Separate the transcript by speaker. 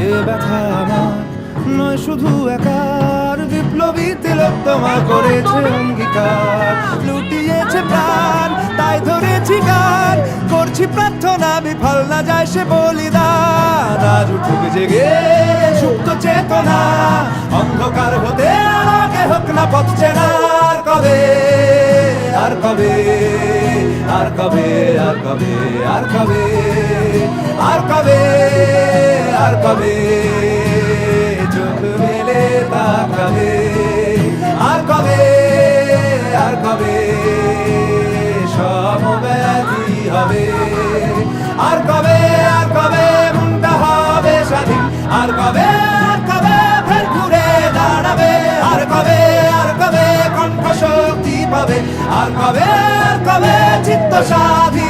Speaker 1: এ ব্যথা আমার নয় শুধু একার, বিপ্লবী তিলোত্তমা করেছে অঙ্গীকার, লুটিয়েছে প্রাণ তাই ধরেছি গান, করছি প্রার্থনা বিফল না যায় সে বলিদান। আজ উঠুক জেগে সুপ্ত চেতনা, অন্ধকার হতে আগে হোক না পথ চেনা। আর কবে, আর কবে, আর কবে, আর কবে, আর কবে, আর কবে, আর কবে চোখ মেলে তাকাবে। আর কবে, আর কবে সমব্যাধি হবে। আর কবে, আর কবে মনটা হবে স্বাধীন। আর কবে, আর কবে ফের ঘুরে দাঁড়াবে। আর কবে, আর কবে কণ্ঠ শক্তি পাবে। আর কবে, আর কবে চিত্ত স্বাধীন